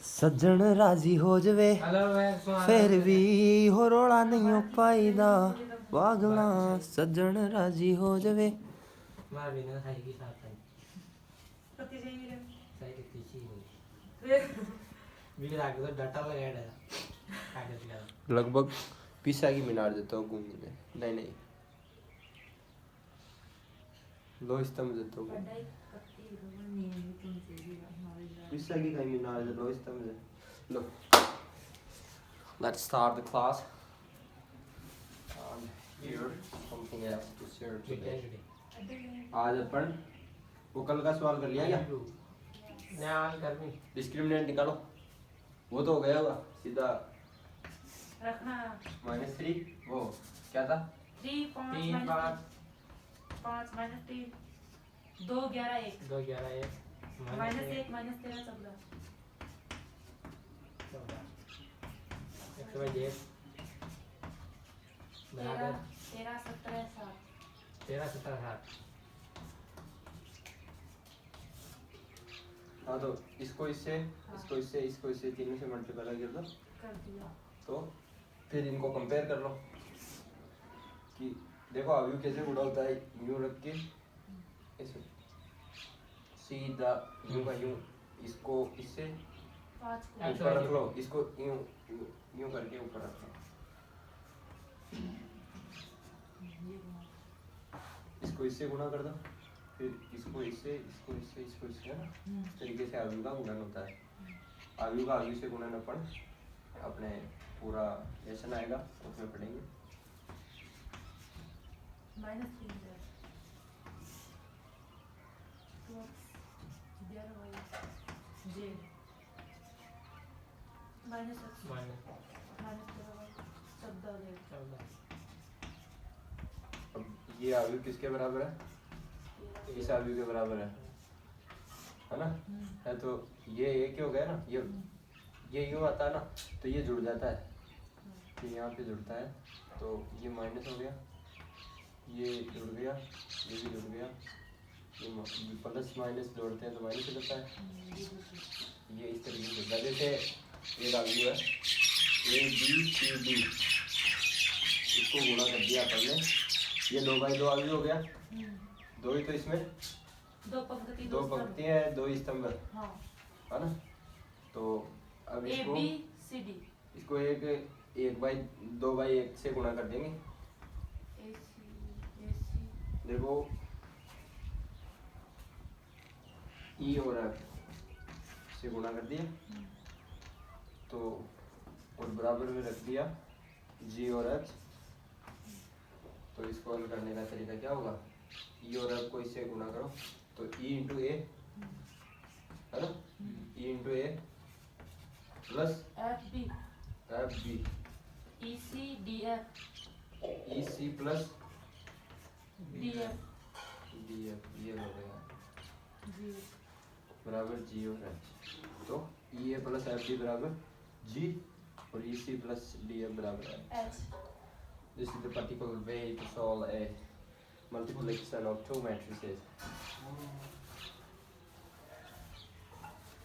सज्जन राजी हो जवे फिर भी हो रोड़ा नहीं हो पाईदा पागला सज्जन राजी हो जवे लगभग पिसा की मीनार देता हूँ घूमने नहीं नहीं लो स्तंभ देता हूँ पिसा की कहीं मीनार दे लो स्तंभ दे लो let's start the class and here something else to share today आज अपन वो कल का सवाल कर लिया क्या डिस्क्रिमिनेंट निकालो वो तो हो गया होगा सीधा -3 वो क्या था 3 5 -3 2 11 1 -1 -13 14 13 17 7 हाँ तो इसको इससे इसको इससे इसको इससे तीनों से मल्टीप्लाई कर दो तो फिर इनको कंपेयर कर लो कि देखो अभी कैसे गुणा होता है यूं रख के ऐसे सीधा यूं का यूं इसको इससे ऊपर रख लो इसको यूं यूं करके ऊपर रख लो इसको इससे गुणा कर दो फिर इसको इससे इसको इससे इसको इससे है ना इस तरीके से आयु का गुणन होता है आयु का आयु से गुणन अपन अपने पूरा लेसन आएगा उसमें पढ़ेंगे अब ये आयु किसके बराबर है इस आयु के बराबर है ना है तो ये एक ही हो गया ना ये यूँ आता है ना तो ये जुड़ जाता है तो यहाँ पे जुड़ता है तो ये माइनस हो गया ये जुड़ गया ये भी जुड़ गया ये प्लस माइनस जोड़ते हैं तो माइनस हो जाता है ये इस तरीके से जुड़ता है जैसे ये वैल्यू है ए बी सी डी इसको गुणा कर दिया अपन ने ये 2/2 वैल्यू हो गया दो ही तो इसमें दो पंक्तियां हैं दो स्तंभ है ना तो अब इसको इसको एक बाई 2/1 से गुणा कर देंगे देखो ई और एफ से गुणा कर दिया तो और बराबर में रख दिया जी और एच तो इसको हल करने का तरीका क्या होगा ई और एफ को इससे गुणा करो तो ई इंटू ए है ना E into A plus F B E C D plus F ये हो गया बराबर जी और एच तो E A plus F B बराबर जी और E C plus D F बराबर H This is the particular way to solve a multiplication of two matrices.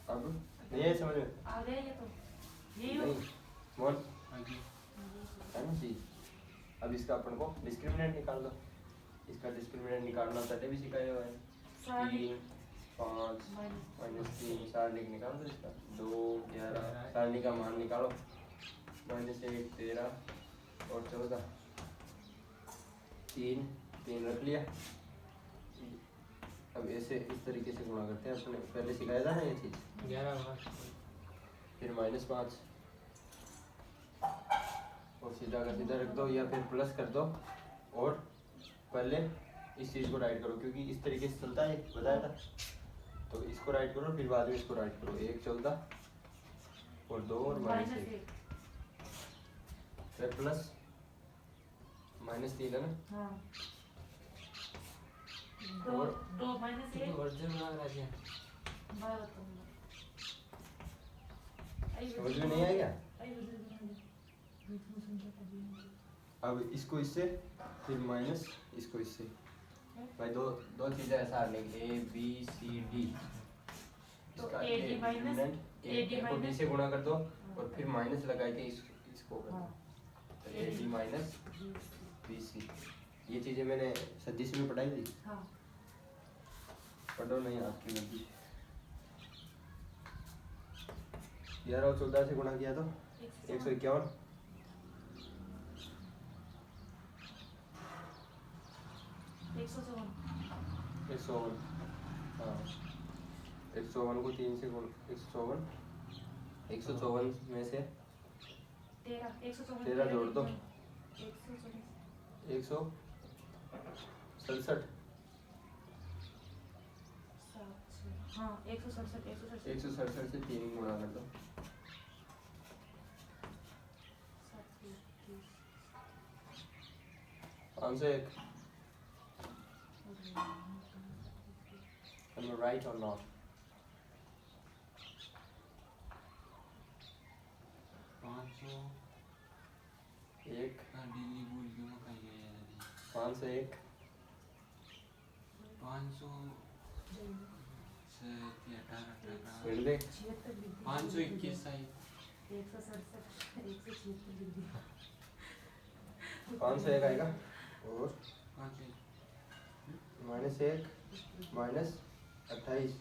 अब नहीं है समझ में आ गया ये तो ये नहीं मोल है ना जी अब इसका अपन को डिस्क्रिमिनेंट निकाल दो इसका डिस्क्रिमिनेंट निकालना पहले भी सिखाया हुआ है 3 5 -3 सारणी निकाल दो इसका 2 11 सारणी का मान निकालो -1 13 और 14 तीन रख लिया अब ऐसे इस तरीके से गुणा करते हैं अपने पहले सिखाया था ना ये चीज 11 फिर -5 और सीधा का सीधा रख दो या फिर प्लस कर दो और पहले इस चीज को राइट करो क्योंकि इस तरीके से चलता है बताया था तो इसको राइट करो फिर बाद में इसको राइट करो 1 14 और 2 और -1 फिर प्लस -3 है ना हाँ और 2 -1 वर्जन में आ गया समझ में नहीं आएगा अब इसको इससे फिर माइनस इसको इससे भाई दो चीजें ऐसा आ ए बी सी डी तो इसका AD माइनस AD को D माइनस से गुणा कर दो और फिर माइनस लगा के इसको कर दो। तो AD माइनस BC। ये चीजें मैंने सदिश में पढ़ाई थी। हाँ पढ़ो नहीं आपकी गलती। 11 और 14 से गुणा किया तो 151। 151 हाँ 151 को 3 से गुण 154 में से 13 जोड़ दो 167। हाँ 167 167 से 3 गुणा कर दो 501। Am I right or not? एक 501 मिल गए 521 501 आएगा और -1 -28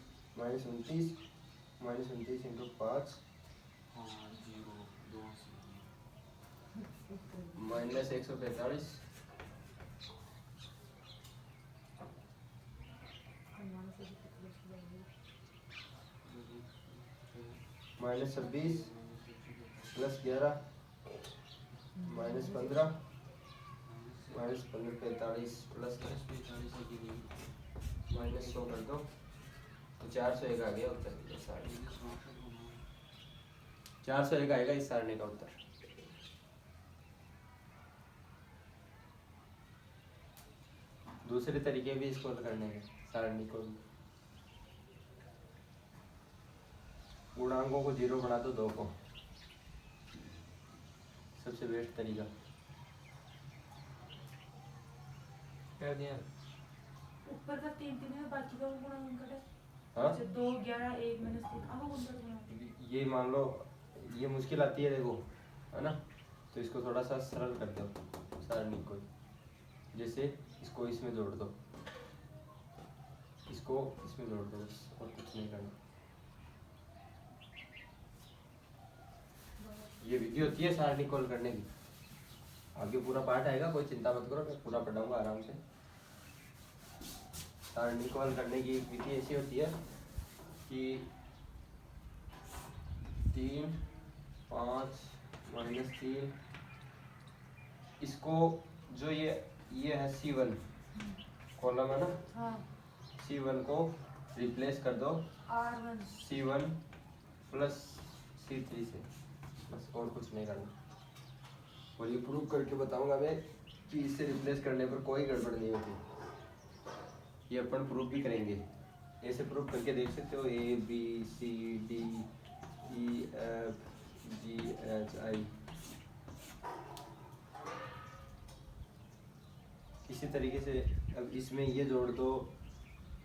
-29 इंटू 5 -145 -26 +11 -15 -45 -100 कर दो तो 401 आ गया उत्तर। 401 आएगा इस सारणी का उत्तर। दूसरे तरीके भी इसको करने हैं सारणी को। गुणांकों को 0 बना दो 2 को, सबसे बेस्ट तरीका। कर दिया। ऊपर का 3 3 है, बाकी का गुणा उनका है। हाँ 2 11 1 -3 अब उनका गुणा। ये मान लो ये मुश्किल आती है देखो, है ना, तो इसको थोड़ा सा सरल कर दो सारणी को। जैसे इसको इसमें जोड़ दो, इसको इसमें जोड़ दो, बस और कुछ नहीं करना। ये विधि होती है सारणी कॉल करने की। आगे पूरा पाठ आएगा, कोई चिंता मत करो, मैं पूरा पढ़ाऊंगा आराम से। सारणी कॉल करने की विधि ऐसी होती है कि 3 5 -3 इसको जो ये है C1 कॉलम है ना, हाँ C1 को रिप्लेस कर दो R1 C1 प्लस C3 से, बस और कुछ नहीं करना। और ये प्रूव करके बताऊंगा मैं कि इससे रिप्लेस करने पर कोई गड़बड़ नहीं होती। ये अपन प्रूव भी करेंगे, ऐसे प्रूव करके देख सकते हो। A B C D E F G H I इसी तरीके से। अब इसमें ये जोड़ दो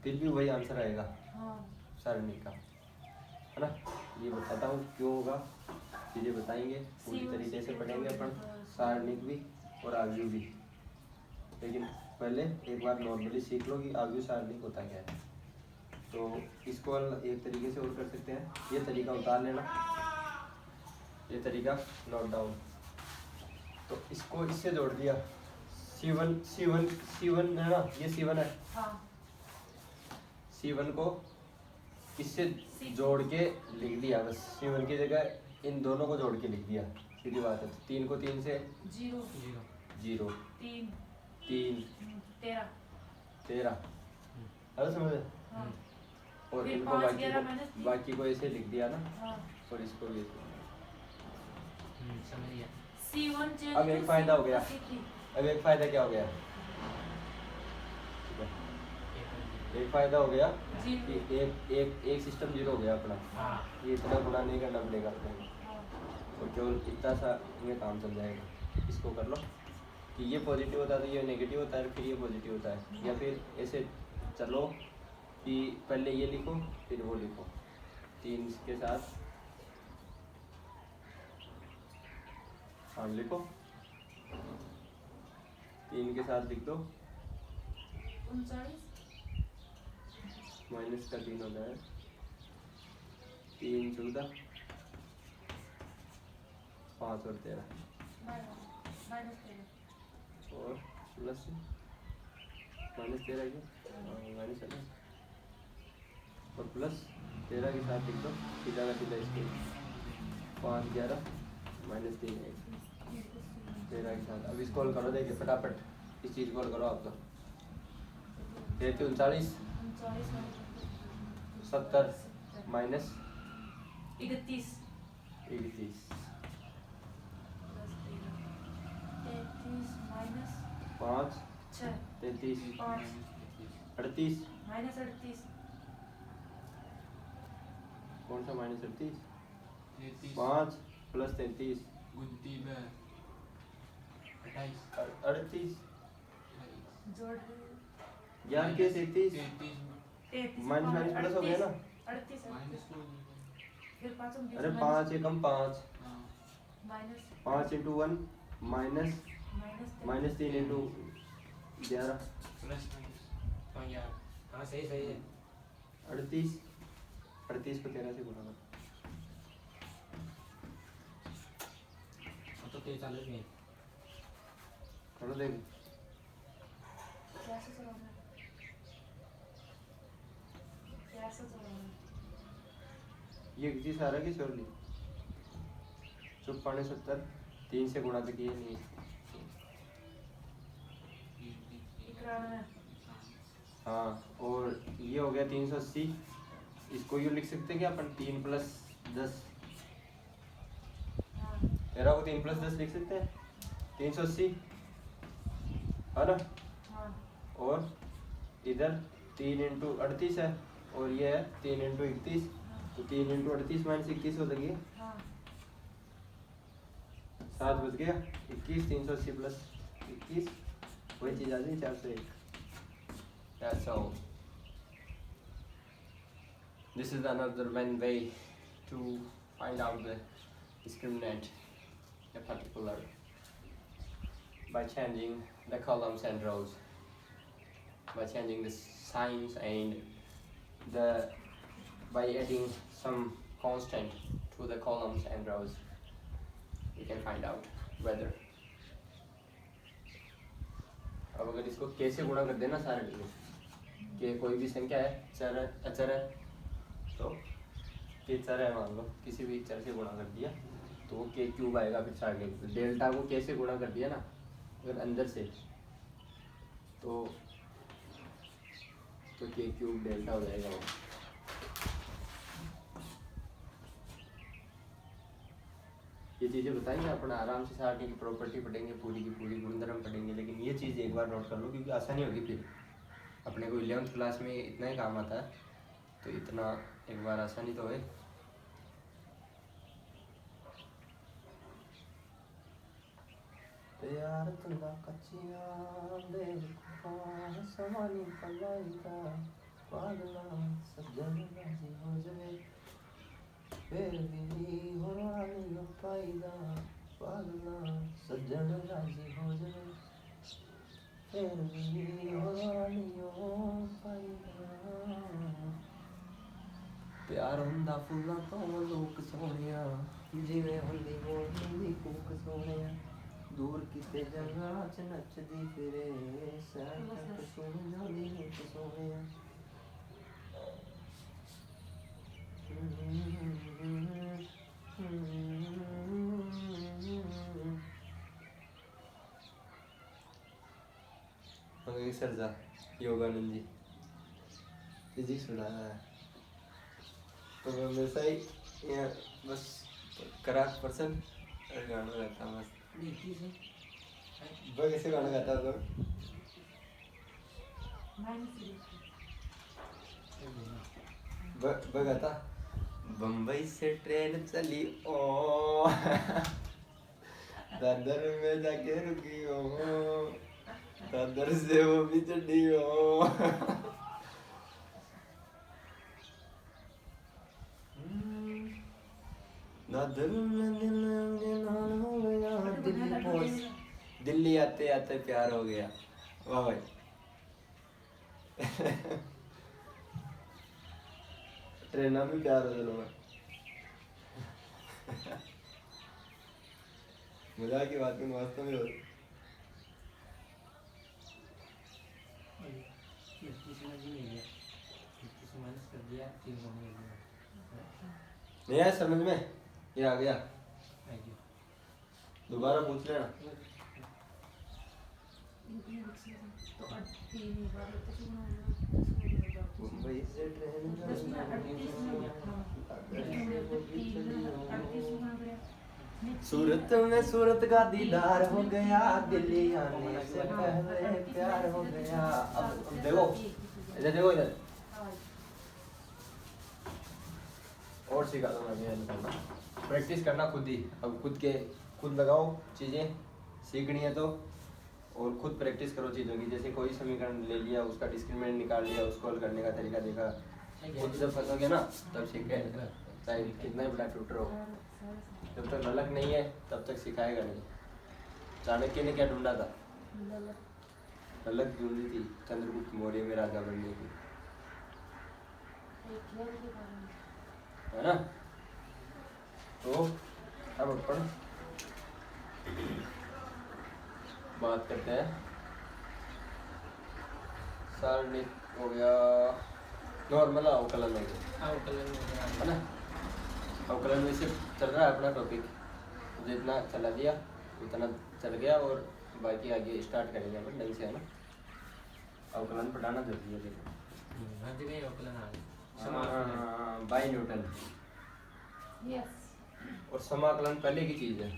फिर भी वही आंसर आएगा हाँ सारणी का, है ना। ये बताता हूँ क्यों होगा, चीजें बताएंगे पूरी तरीके से पढ़ेंगे अपन सारणिक भी और आव्यूह भी। लेकिन पहले एक बार नॉर्मली सीख लो कि आव्यूह सारणिक होता क्या है। तो इसको एक तरीके से और कर सकते हैं, ये तरीका उतार लेना, ये तरीका नोट डाउन। तो इसको इससे जोड़ दिया C1 है ना, ये C1 है। हाँ C1 को इससे जोड़ के लिख दिया, बस C1 की जगह इन दोनों को जोड़ के लिख दिया, सीधी बात है। 3 को 3 से 0 0 3 3 13 अरे समझ। हाँ और फिर इनको 5 11 -3 बाकी को ऐसे लिख दिया ना, हाँ और इसको भी। समझ गया। C1 चेंज अब एक फायदा हो गया। C3 अब एक फायदा क्या हो गया, एक फायदा हो गया कि एक सिस्टम 0 हो गया अपना। हाँ ये इतना गुणा नहीं करना पड़ेगा अपने को, हाँ और केवल इतना सा में काम चल जाएगा। इसको कर लो कि ये पॉजिटिव होता है तो ये नेगेटिव होता है, फिर ये पॉजिटिव होता है। या फिर ऐसे चलो कि पहले ये लिखो फिर वो लिखो, 3 के साथ, हाँ लिखो, 3 के साथ लिख दो, 39 माइनस का 3 होता है, 3 14, 5 और 13 -13 और प्लस -13 माइनस है ना, और प्लस 13 के साथ लिख दो, सीधा का सीधा इसके 5 11 -3 है 13 के साथ। अब इसको हल करो, देखिए फटाफट इस चीज़ को हल करो आप तो। 39 70 माइनस 31 31 माइनस 5 6 33 5 38, -38 कौन सा -38? 33 5 प्लस 33 गुनती में 28 38 जोड़ यार के 33 33 माइनस माइनस प्लस हो गया ना। 38 माइनस को फिर 5 अरे 5 एकम 5, हाँ minus 5 into 1 minus minus -3 into 11 plus minus तो यार हाँ सही सही है। 38 38 को 13 से गुणा करो। अब तो 43 में करो देख, कैसे चलाना कैसे चलाना ये चीज आ रहा है कि छोड़ ली, चुप पाने 70 3 से गुणा तो किए नहीं। 91 हाँ, और ये हो गया 380, इसको यूँ लिख सकते हैं कि अपन 3 प्लस 10, हाँ 13 को 3 प्लस 10 लिख सकते हैं, 380 है ना। हाँ और इधर 3 इंटू 38 है, और ये है 3 इंटू 31, तो 3 इंटू 38 माइनस 21 हो जाएगी, हाँ 7 बच गया 21, 380 प्लस 21 वही चीज़ आ जाएगी 401। That's all. This is another one way to find out the discriminant a particular by changing the columns and rows, by changing the signs and the by adding some constant to the columns and rows, we can find out whether. अब अगर इसको k से गुणा कर देना सारे में, के कोई भी संख्या है, चर है, अचर है, तो के चर है मान लो, किसी भी चर से गुणा कर दिया तो वो के क्यूब आएगा। फिर आगे डेल्टा को के से गुणा कर दिया ना अगर अंदर से, तो के क्यूब डेल्टा हो जाएगा वो। ये चीज़ें बताएंगे अपन आराम से, सारणी की प्रॉपर्टी पढ़ेंगे, पूरी की पूरी गुणधर्म पढ़ेंगे, लेकिन ये चीज़ एक बार नोट कर लो क्योंकि आसानी होगी। फिर अपने को 11th क्लास में इतना ही काम आता है, तो इतना एक बार आसानी तो है। प्यार तंदा कच्चिया दे समानी पलाईदा पागला सज्जन राजी हो जाए, फिर भी होना नहीं पाईदा पागला सज्जन राजी हो जाए, फिर भी होना नहीं पाईदा। प्यार हुंदा फुल्ला तो लोक सोहणिया, जिवें हुंदी बोलदी कूक सोहणिया, दूर किते जंगलां च नचदी फिरे, सैर तक सुन जादी रूप सोहणिया। सरजा योगानंद जी फिजिक्स पढ़ाया है, तो मैं हमेशा ही यहाँ बस करा पर्सन गाना गाता बस। वह कैसे गाना गाता तो वह गाता, बम्बई से ट्रेन चली ओ दादर में जाके रुकी ओ, दादर से वो भी चढ़ी ओ। ना दिल में दिल अंगना हो गया, दिल्ली पहुंच, दिल्ली आते आते प्यार हो गया। वाह भाई। ट्रेन में प्यार हो जाना। मजाक की बात में वास्तव में हो। नहीं आया समझ में? ये आ गया, दोबारा पूछ लेना। तो 3 बार तो सुना होगा। मुंबई से ट्रेन 10 में 38 में हो गया। सूरत में सूरत का दीदार हो गया, दिल्ली आने से पहले प्यार हो गया। अब देखो इधर, देखो इधर, और सिखा दूंगा मैं। प्रैक्टिस करना खुद ही। अब खुद लगाओ चीज़ें, सीखनी है तो, और खुद प्रैक्टिस करो चीज़ों की। जैसे कोई समीकरण ले लिया, उसका डिस्क्रिमिनेंट निकाल लिया, उसको हल करने का तरीका देखा, खुद जब फंसोगे ना तब सीख गए, चाहे कितना ही बड़ा ट्यूटर हो। जब तक ललक नहीं है तब तक सिखाएगा नहीं। चाणक्य ने क्या ढूंढा था? ललक ढूंढी थी चंद्रगुप्त मौर्य में राजा बनने की, है ना? तो अब अपन बात करते हैं। सारणिक हो गया, नॉर्मल अवकलन हो गया, है ना? अवकलन में से चल रहा है अपना टॉपिक, जितना चला दिया उतना चल गया, और बाकी आगे स्टार्ट करेंगे अपन ढंग से, है ना? अवकलन पढ़ाना जरूरी है। देखो बाई न्यूटन, और समाकलन पहले की चीज है।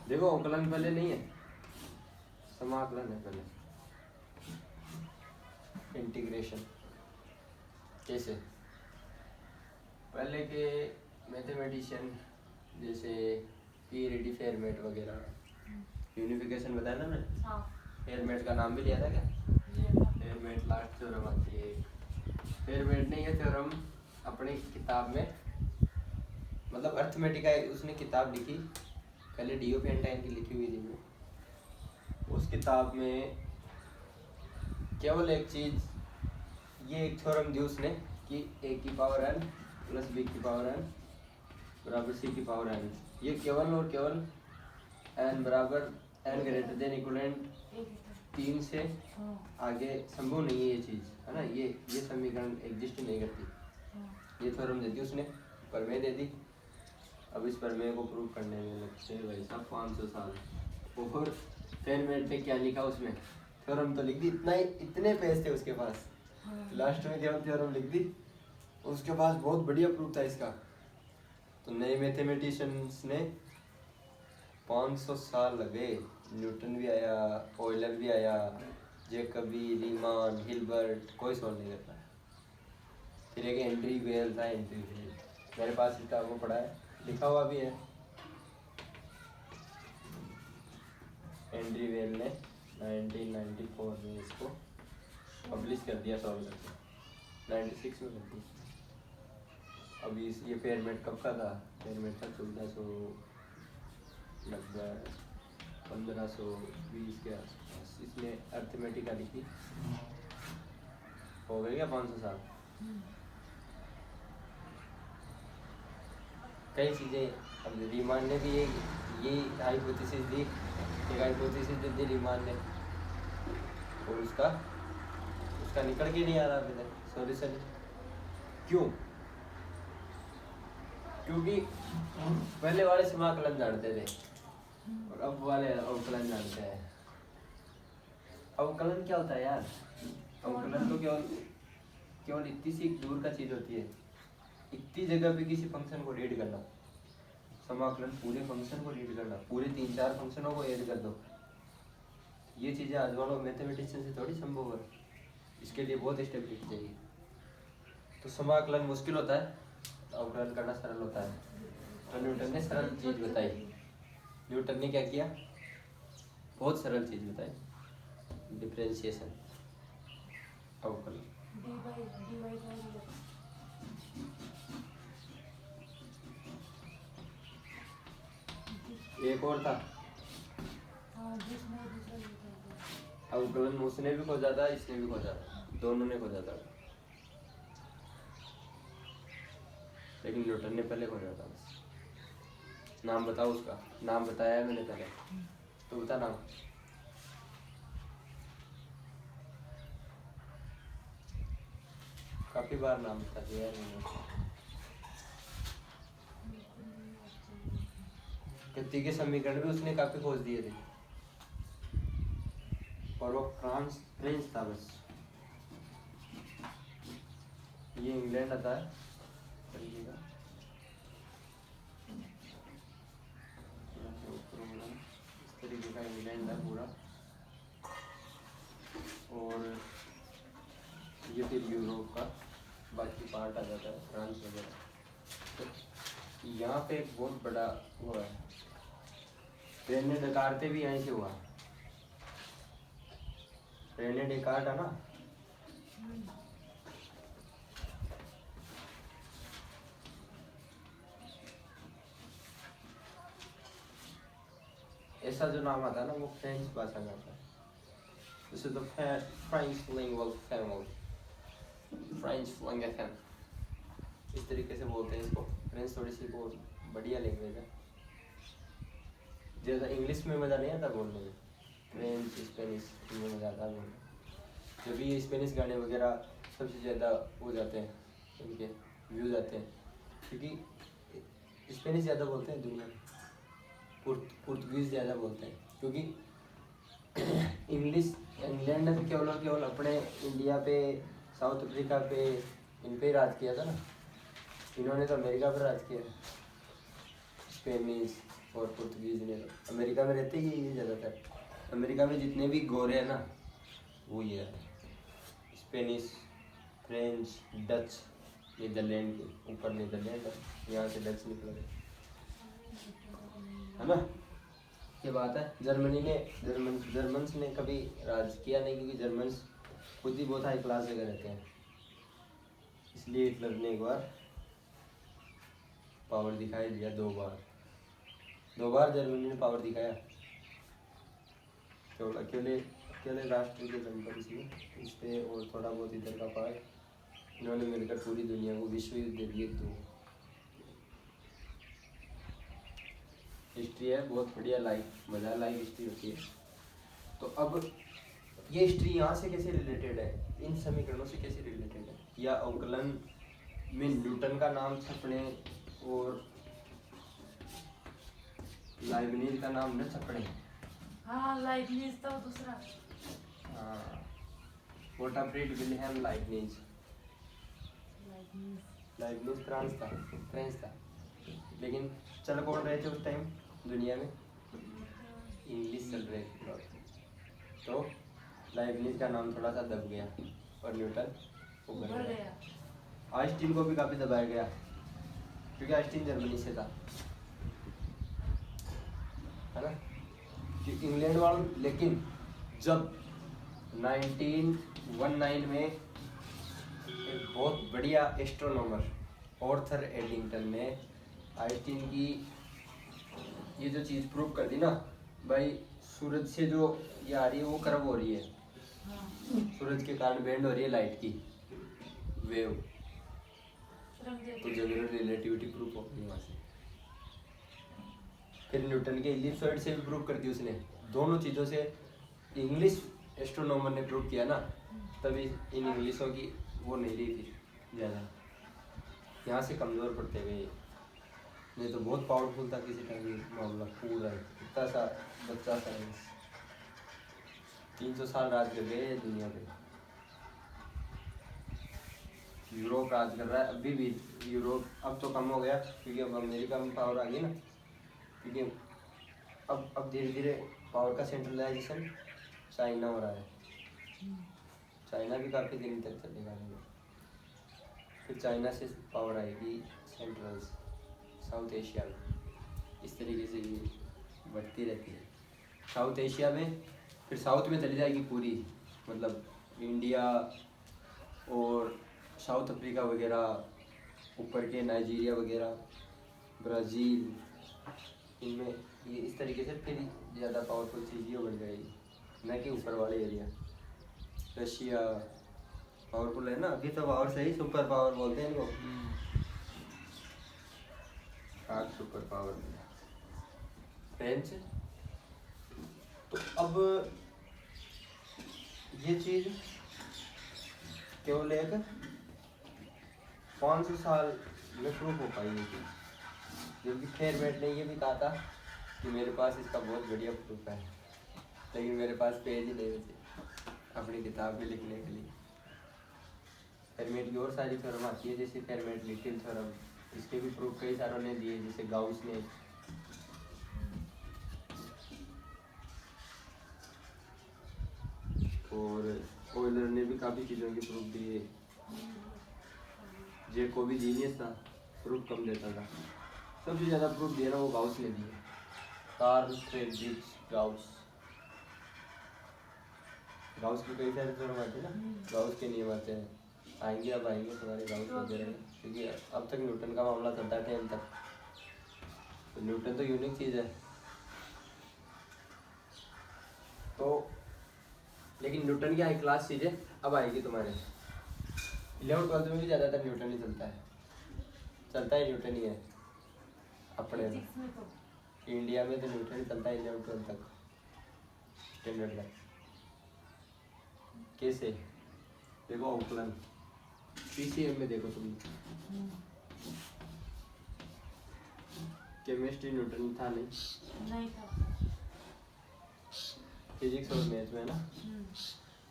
देखो अवकलन पहले नहीं है, समाकलन है पहले। इंटीग्रेशन कैसे? पहले के मैथमेटिशियन जैसे पीरियड फेरमेट वगैरह, यूनिफिकेशन बताया ना मैंने। हाँ। फेरमेट का नाम भी लिया था क्या? फेरमेट लास्ट थ्योरम आती है। फेरमेट ने यह थ्योरम अपनी किताब में, मतलब अर्थमेटिका उसने किताब लिखी, पहले डीओ पेंटाइन की लिखी हुई थी। उस किताब में केवल एक चीज, ये एक थ्योरम दी उसने कि a की पावर n प्लस b की पावर n बराबर c की पावर n, ये केवल और केवल n बराबर n ग्रेटर देन इक्वलेंट 3 से आगे संभव नहीं है ये चीज़, है ना? ये समीकरण एग्जिस्ट नहीं करती। ये थ्योरम दे दी उसने, प्रमेय दे दी। अब इस प्रमेय को प्रूव करने में लगते हैं भाई साहब 500 साल। और फेरमेट ने क्या लिखा उसमें? थ्योरम तो लिख दी, इतने पेज थे उसके पास, लास्ट में केवल थ्योरम लिख दी। उसके पास बहुत बढ़िया प्रूफ था इसका। तो नए मैथमेटिशियंस ने 500 साल लगे। न्यूटन भी आया, ऑयलर भी आया, जैकबी, रीमान, हिल्बर्ट, कोई सॉल्व नहीं कर पाया। फिर एक हेनरी वेल था, हेनरी वेल, मेरे पास इसका वो पढ़ा है, लिखा हुआ भी है। हेनरी वेल ने 1994 में इसको पब्लिश कर दिया, सॉल्व करके 96 में कर दिया। अभी ये फेरमेट कब का था? फेरमेट था 1520 के आसपास। इसने अर्थमेटिका लिखी, हो गए क्या 500 साल? कई चीज़ें, अब रीमान ने भी ये हाइपोथेसिस दी, एक हाइपोथेसिस दी रीमान ने, और उसका निकल के नहीं आ रहा अभी तक सॉल्यूशन। क्यों? क्योंकि पहले वाले समाकलन जानते थे और अब वाले अवकलन जानते हैं। अवकलन क्या होता है यार? अवकलन तो केवल इतनी सी दूर का चीज होती है, इतनी जगह पे किसी फंक्शन को रीड करना। समाकलन पूरे फंक्शन को रीड करना, पूरे 3-4 फंक्शनों को ऐड कर दो। ये चीजें आजमा लो, मैथमेटिशियन से थोड़ी संभव है। इसके लिए बहुत स्टेबिलिटी चाहिए। तो समाकलन मुश्किल होता है, अवकलन करना सरल होता है। तो न्यूटन ने सरल चीज बताई। न्यूटन ने क्या किया? बहुत सरल चीज बताई, डिफरेंशिएशन, अवकलन। एक और था, हाँ जिसमें दूसरा भी था। अब गलन उसने भी खोजा था, इसने भी खोजा था, दोनों ने खोजा था, लेकिन न्यूटन ने पहले खोजा था बस। नाम बताओ उसका, नाम बताया है मैंने पहले, तो बता नाम। काफी बार नाम बता दिया है मैंने। गति के समीकरण भी उसने काफी खोज दिए थे, और वो फ्रेंच था बस। ये इंग्लैंड आता है, पढ़िएगा। इस तरीके का इंग्लैंड है पूरा, और ये फिर यूरोप का बाकी पार्ट आ जाता है, फ्रांस वगैरह। तो यहाँ पे एक बहुत बड़ा वो है, रेने डेकार्टे भी यहीं से हुआ। रेने डेकार्ट है ना, ऐसा जो नाम आता है ना वो फ्रेंच भाषा में आता है। जैसे तो French lingual family, French language, इस तरीके से बोलते हैं इसको। फ्रेंच थोड़ी सी बहुत बढ़िया लैंग्वेज है, ज़्यादा इंग्लिश में मज़ा नहीं आता बोलने में, फ्रेंच स्पेनिश इनमें मज़ा आता है बोलने में। जब भी स्पेनिश गाने वगैरह सबसे ज़्यादा हो जाते हैं, इनके व्यूज़ आते हैं, क्योंकि स्पेनिश ज़्यादा बोलते हैं दुनिया में, पुर्तगीज़ ज़्यादा बोलते हैं, क्योंकि इंग्लिश इंग्लैंड ने तो केवल और केवल अपने इंडिया पे, साउथ अफ्रीका पे, इन पे राज किया था ना। इन्होंने तो अमेरिका पर राज किया, स्पेनिश और पुर्तगीज ने। अमेरिका में रहते ही ये ज़्यादातर, अमेरिका में जितने भी गोरे हैं ना वो ये है, स्पेनिश, फ्रेंच, डच, नीदरलैंड के ऊपर नीदरलैंड है, यहाँ से डच निकल गए, है ना। ये बात है। जर्मन्स ने कभी राज किया नहीं, क्योंकि जर्मन्स खुद ही बहुत हाई क्लास जगह रहते हैं, इसलिए हिटलर ने एक बार पावर दिखाई दिया, दो बार जर्मनी ने पावर दिखाया, तो अकेले राष्ट्र के दम पर इस पे, और थोड़ा बहुत इधर का पार्ट, इन्होंने मिलकर पूरी दुनिया को विश्व युद्ध दे दिए दो। हिस्ट्री है बहुत बढ़िया, मजा लाइक हिस्ट्री होती है। तो अब ये हिस्ट्री यहाँ से कैसे रिलेटेड है, इन समीकरणों से कैसे रिलेटेड है, या अवकलन में न्यूटन का नाम छपने और लाइबनिज का नाम न छपने। हाँ लाइबनिज था वो दूसरा। हाँ, गोटफ्रीड विल्हेम लाइबनिज फ्रांस था, लेकिन चल कौन रहे थे उस टाइम दुनिया में, इंग्लिश चल रहे थे, तो लाइबनिज का नाम थोड़ा सा दब गया और न्यूटन उभर गया। आइंस्टीन को भी काफी दबाया गया, क्योंकि आइंस्टीन जर्मनी से था, है ना, कि इंग्लैंड वालों। लेकिन जब 1919 में एक बहुत बढ़िया एस्ट्रोनॉमर आर्थर एडिंगटन ने आइंस्टीन की ये जो चीज़ प्रूव कर दी ना, भाई सूरज से जो ये आ रही है वो कर्व हो रही है, सूरज के कारण बेंड हो रही है लाइट की वेव, तो जनरल रिलेटिविटी प्रूफ हो गई वहाँ से। फिर न्यूटन के इलिप्सॉइड से भी प्रूव कर दी उसने, दोनों चीज़ों से इंग्लिश एस्ट्रोनॉमर ने प्रूव किया ना, तभी इन इंग्लिशों की वो नहीं रही थी ज़्यादा, यहाँ से कमज़ोर पड़ते गए, नहीं तो बहुत पावरफुल था किसी टाइम मामला पूरा, इतना सा बच्चा सा 300 साल राज कर गए दुनिया पे। यूरोप राज कर रहा है अभी भी, यूरोप अब तो कम हो गया क्योंकि अब अमेरिका में पावर आ गई ना, क्योंकि अब धीरे धीरे पावर का सेंट्रलाइजेशन चाइना हो रहा है, चाइना भी काफ़ी दिन तक चलेगा नहीं, फिर चाइना से पावर आएगी सेंट्रल साउथ एशिया में, इस तरीके से ये बढ़ती रहती है। साउथ एशिया में फिर साउथ में चली जाएगी पूरी, मतलब इंडिया और साउथ अफ्रीका वगैरह, ऊपर के नाइजीरिया वगैरह, ब्राज़ील, इनमें ये इस तरीके से फिर ज़्यादा पावरफुल चीज़ ये बन जाएगी, न कि ऊपर वाले एरिया। रशिया पावरफुल है ना, अभी तो पावर से ही सुपर पावर बोलते हैं इनको। आठ सुपर पावर फ्रेंच। तो अब ये चीज़ केवल एक 500 साल में प्रूफ हो पाई ये चीज़, जबकि फेरमेट ने ये भी कहा था कि मेरे पास इसका बहुत बढ़िया प्रूफ है, लेकिन मेरे पास पेज ही नहीं बचे अपनी किताब में लिखने के लिए। फेरमेट की और सारी थ्योरम आती है, जैसे फेरमेट लिटिल थ्योरम, इसके भी प्रूफ कई सारों ने दिए, जैसे गाउस ने। और ऑयलर ने भी काफ़ी चीज़ों के प्रूफ दिए। जेकोबी जीनियस था, प्रूफ कम देता था। सबसे ज़्यादा प्रूफ दिया ना वो गाउस ने दिए, कार्ल फ्रेडरिक गाउस। गाउस की कई सारे थ्योरम आते हैं ना, गाउस के नियम आते हैं, आएंगे अब आएंगे तुम्हारे गाउस वगैरह में, क्योंकि अब तक न्यूटन का मामला चलता है 10 तक। तो न्यूटन तो यूनिक चीज़ है। तो लेकिन न्यूटन की हाई क्लास चीज़ें अब आएगी तुम्हारे 11th-12th में भी ज़्यादातर न्यूटन ही चलता है न्यूटन ही है अपने में। फिजिक्स में तो इंडिया में तो न्यूटन ही चलता है 11th-12th तक स्टैंडर्ड का। कैसे देखो औकलन पीसीएम में देखो तुम, केमिस्ट्री न्यूटन था नहीं था। फिजिक्स और मैथ में ना,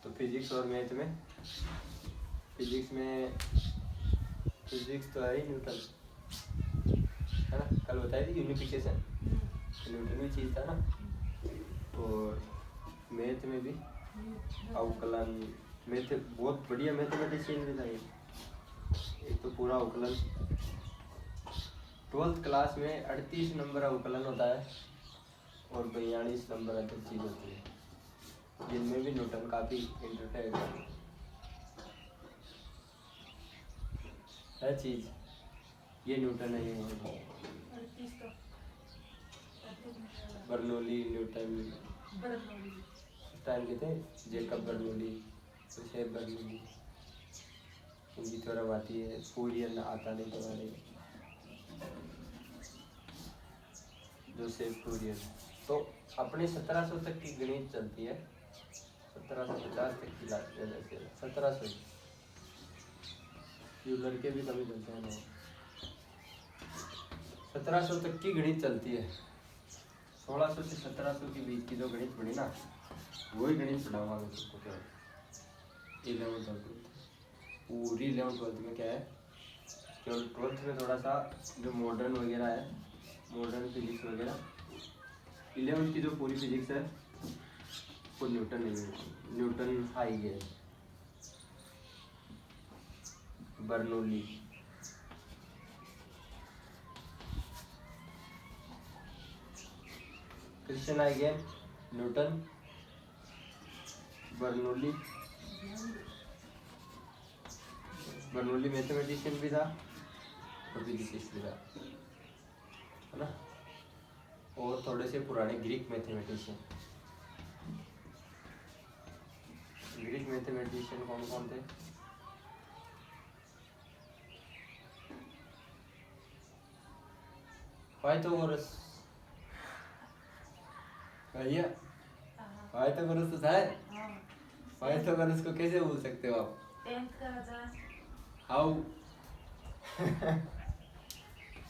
तो फिजिक्स और मैथ में, फिजिक्स तो है ही न्यूटन, है ना, कल बताई थी यूनिफिकेशन, न्यूटन भी चीज़ था ना। और मैथ में भी अवकलन, मैथ बहुत बढ़िया मैथमेटिशियन भी था ये। एक तो पूरा अवकलन 12th क्लास में 38 नंबर अवकलन होता है और 42 नंबर अदर चीज़ होती है, जिनमें भी न्यूटन काफ़ी इंटरफेयर है चीज़। ये न्यूटन है, ये बर्नौली न्यूटन, टाइम के थे जेकब बर्नौली, जोसेफ बर्नौली, इनकी थ्योरम आती है। फूरियर आता नहीं तुम्हारे, जोसेफ फूरियर। तो अपने 1700 तक की गणित चलती है, 1750 तक की 1700 लड़के भी कभी चलते हैं ना। 1700 तक की गणित चलती है। 1600 से 1700 के बीच की जो गणित पढ़ी ना, वही गणित पढ़ाऊंगा मैं तुमको केवल 11th-12th। पूरी 11th-12th में क्या है, केवल 12th में थोड़ा सा जो मॉडर्न वगैरह है, मॉडर्न फिजिक्स वगैरह। 11th की जो पूरी फिजिक्स है वो न्यूटन नहीं है, न्यूटन हाई है, Bernoulli. Christian eigen, Newton, Bernoulli. Bernoulli mathematician भी था और फिजिसिस्ट भी था, है ना। और थोड़े से पुराने ग्रीक मैथमेटिशियन। ग्रीक मैथमेटिशियन कौन कौन थे? पाइथागोरस, भैया पाइथागोरस तो था। पाइथागोरस को कैसे भूल सकते हो आप? 10th का राजा। हाउ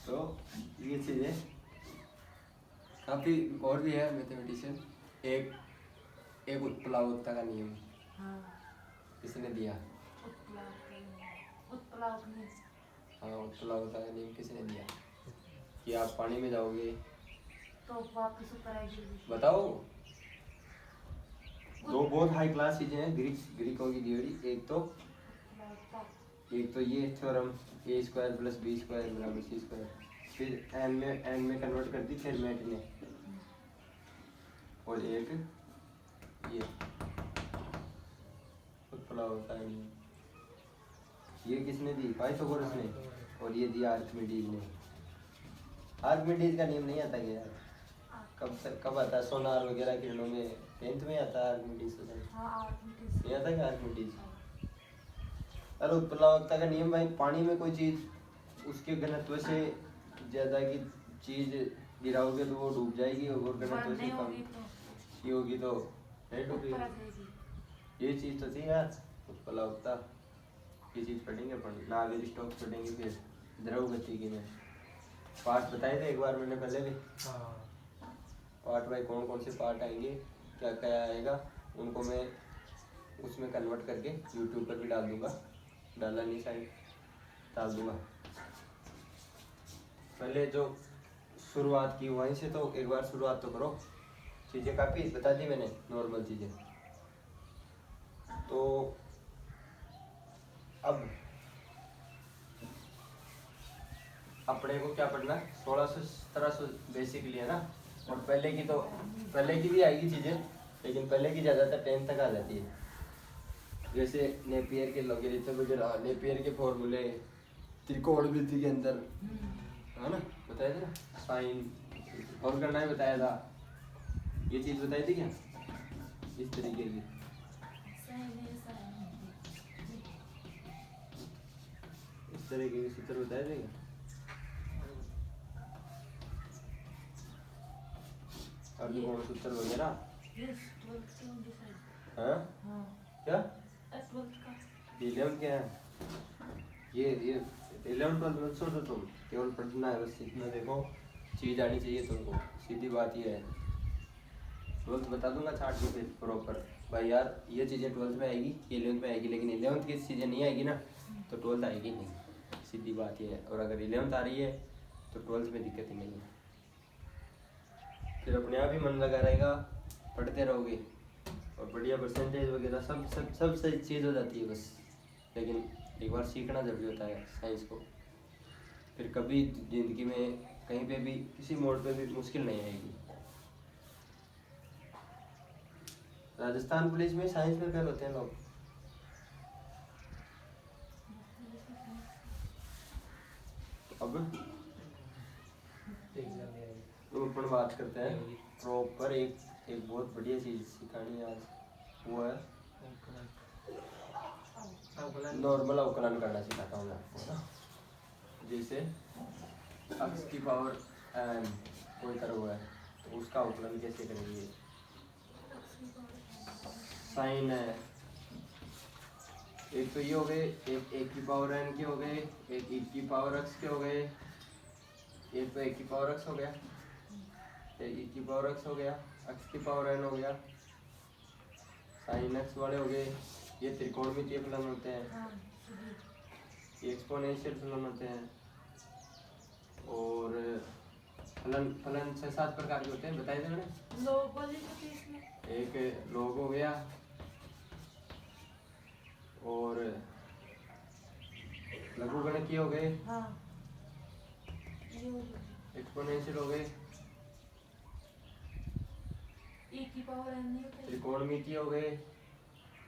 तो ये चीज़ें काफ़ी और भी है मैथमेटिशियन। एक उत्प्लावकता का नियम किसने दिया? हाँ, उत्प्लावकता का नियम किसने दिया? कि आप पानी में जाओगे तो वापस ऊपर आएगी। बताओ। दो बहुत हाई क्लास चीजें हैं ग्रीकों की थ्योरी। एक तो ये थ्योरम a² + b² = c², फिर n में कन्वर्ट कर दी फिर मैट ने। और एक ये उत्प्लावकता है, ये किसने दी? पाइथागोरस ने। और ये दिया आर्किमिडीज ने। आर्किमिडीज का नियम नहीं आता क्या यार? कब आता है सोनार वगैरह किरणों में? 10th में आता है आर्किमिडीज। हाँ आर्किमिडीज। नहीं आता क्या आर्किमिडीज? अरे उत्प्लावकता का नियम भाई, पानी में कोई चीज उसके घनत्व से ज्यादा की चीज गिराओगे तो वो डूब जाएगी, और घनत्व से नहीं कम होगी तो की होगी तो नहीं डूबेगी। ऊपर आ जाएगी। ये चीज तो थी यार उत्प्लावकता, ये चीज पढ़ेंगे अपन ना, आगे स्टॉक पढ़ेंगे फिर द्रव गतिकी में पार्ट बताए थे एक बार मैंने पहले भी। हाँ पार्ट बाई कौन कौन से पार्ट आएंगे, क्या क्या आएगा, उनको मैं उसमें कन्वर्ट करके यूट्यूब पर भी डाल दूंगा, डाला नहीं शायद, डाल दूंगा। पहले जो शुरुआत की वहीं से तो एक बार शुरुआत तो करो। चीज़ें काफ़ी बता दी मैंने, नॉर्मल चीज़ें। तो अब अपने को क्या पढ़ना है, 1600-1700 बेसिक लिया ना, और पहले की भी आएगी चीज़ें, लेकिन पहले की ज़्यादातर 10th तक आ जाती है। जैसे नेपियर के लॉगरिथम वगैरह, नेपियर के फॉर्मूले, त्रिकोणमिति के अंदर है ना, बताया था ना, साइन और करना ही बताया था, ये चीज़ बताई थी क्या, इस तरीके की इस तरीके के सूत्र बताए थे क्या? अभी कौन सूत्र वगैरह यस 12th के होंगे शायद। हाँ हाँ क्या 12th का 11 क्या है, ये 11 12 मत सोचो तुम, केवल पढ़ना है बस, सीखना। देखो चीज आनी चाहिए तुमको, सीधी बात ये है। 12th बता दूंगा चार्ट में फिर प्रॉपर भाई यार, ये चीज़ें 12th में आएगी, 11th में आएगी, लेकिन 11th की चीज़ें नहीं आएगी ना तो 12th आएगी नहीं, सीधी बात ये है। और अगर 11th आ रही है तो 12th में दिक्कत ही नहीं है, फिर अपने आप ही मन लगा रहेगा, पढ़ते रहोगे और बढ़िया परसेंटेज वगैरह सब सब सब सही चीज़ हो जाती है बस। लेकिन एक बार सीखना जरूरी होता है साइंस को, फिर कभी ज़िंदगी में कहीं पे भी किसी मोड़ पे भी मुश्किल नहीं आएगी। राजस्थान पुलिस में साइंस में फेल होते हैं लोग। अब एग्जाम में आएगी। तो अपन बात करते हैं प्रॉपर एक बहुत बढ़िया चीज सिखानी है आज, वो है नॉर्मल अवकलन करना सिखाता हूँ मैं आपको ना। जैसे x की पावर n कोई तरह हुआ है तो उसका अवकलन कैसे करेंगे। साइन है, एक तो ये हो गए, एक की पावर n के हो गए, एक की पावर x के हो गए, एक तो एक की पावर x हो गया, एक की पावर x हो गया, x की पावर n हो गया, साइन x वाले हो गए। ये त्रिकोणमितीय फलन होते हैं, हाँ ये एक्सपोनेंशियल फलन होते हैं, और फलन 6-7 प्रकार के होते हैं, बताए थे मैंने। लोग बोले तो इसमें एक लॉग हो गया, और लघुगणकीय हो गए, हाँ ये हो गया। एक्सपोनेंशियल हो गए, एक की पावर n नहीं होता है। त्रिकोणमितीय हो गए,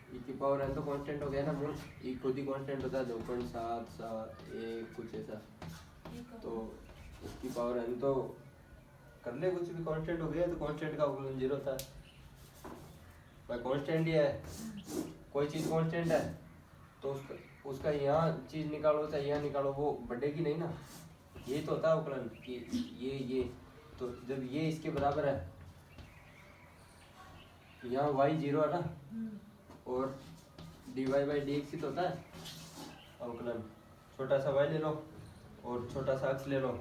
e की पावर n तो कांस्टेंट हो गया ना, मूल e खुद ही कांस्टेंट होता है 2.7 कुछ ऐसा, एक तो इसकी पावर n तो कर ले, कुछ भी कांस्टेंट हो गया तो कांस्टेंट का अवकलन 0 होता है भाई। कांस्टेंट ही है, कोई चीज कांस्टेंट है तो उसका यहाँ चीज निकालो चाहे यहाँ निकालो, वो बढ़ेगी नहीं ना। ये तो होता है अवकलन कि ये तो जब ये इसके बराबर है, यहाँ y 0 है ना, और dy बाई dx ही तो होता है अवकलन। छोटा सा y ले लो और छोटा सा x ले लो,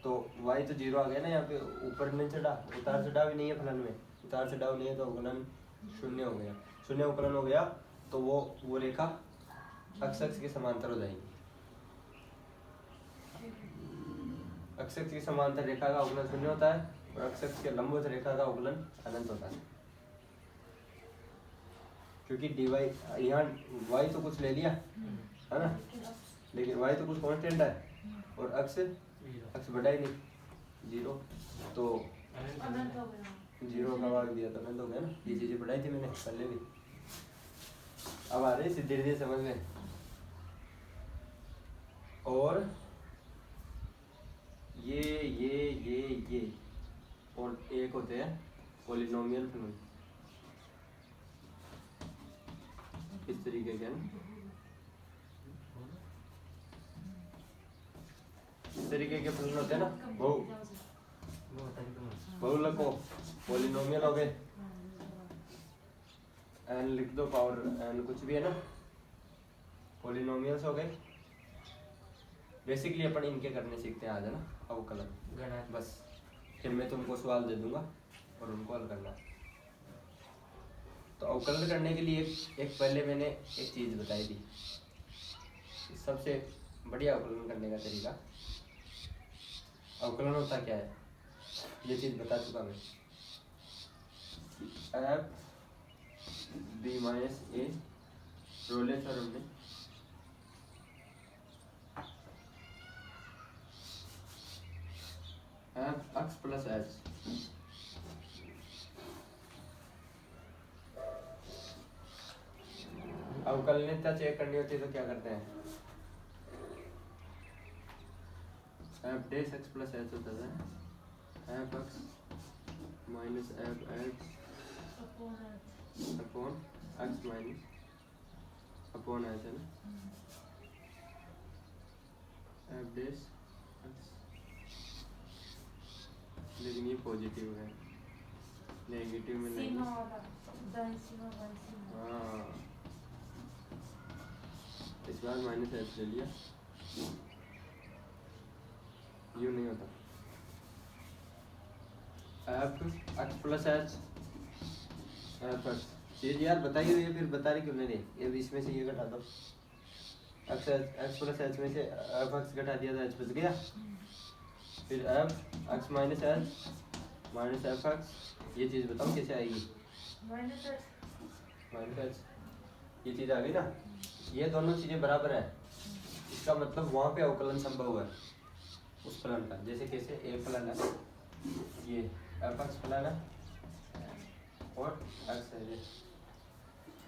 तो y तो 0 आ गया ना, यहाँ पे ऊपर नहीं चढ़ा, उतार चढ़ाव नहीं है फलन में, उतार चढ़ाव नहीं है तो अवकलन 0 हो गया। 0 अवकलन हो गया तो वो रेखा x अक्ष के समांतर हो जाएगी। x अक्ष की समांतर रेखा का अवकलन 0 होता है और x अक्ष के लंबवत रेखा का अवकलन अनंत होता है, क्योंकि dy यहाँ y तो कुछ ले लिया है ना, लेकिन y तो कुछ कांस्टेंट है और अक्ष बढ़ा ही नहीं 0, तो अनंत हो गया। 0 का भाग दिया तो अनंत हो गया ना। ये चीजें पढ़ाई थी मैंने पहले भी, अब आ रही धीरे धीरे समझ में। और ये और एक होते हैं पॉलिनोमियल फलन। इस तरीके के ना, इस तरीके के फलन होते हैं ना, बहुलक हो, पॉलिनोमियल हो गए, एन लिख दो, पावर एन कुछ भी है ना, पॉलिनोमियल्स हो गए। बेसिकली अपन इनके करने सीखते हैं आज, है ना, अवकलन गणित। बस फिर मैं तुमको सवाल दे दूंगा और उनको हल करना है। तो अवकलन करने के लिए एक पहले मैंने एक चीज बताई थी, सबसे बढ़िया अवकलन करने का तरीका। अवकलन होता क्या है, ये चीज बता चुका मैं। F B minus A Rolle theorem में एफ एक्स प्लस एच अवकलनीयता चेक करनी होती है तो क्या करते हैं, F dash X plus H होता है, F X minus F H upon X minus upon H है ना, एफ डेस एक्स, लेकिन ये पॉजिटिव है, नेगेटिव में नहीं। सीमा वाला, दाईं सीमा बाईं सीमा। हाँ, इस बार माइनस एच ले लिया, यू नहीं होता। F X plus H F x चीज यार बताइए, ये फिर बता रही क्यों नहीं रही, ये इसमें से ये घटा दो, एक्स प्लस एच में से एफ एक्स घटा दिया तो एच बच गया, फिर F X minus H minus F x, ये चीज बताओ कैसे आएगी, माइनस एच, ये चीज आ गई ना। ये दोनों चीजें बराबर है, इसका मतलब वहां पे अवकलन संभव है उस फलन का। जैसे कैसे, ए फलन है, ये एफ एक्स फलन है और एक्स है ये,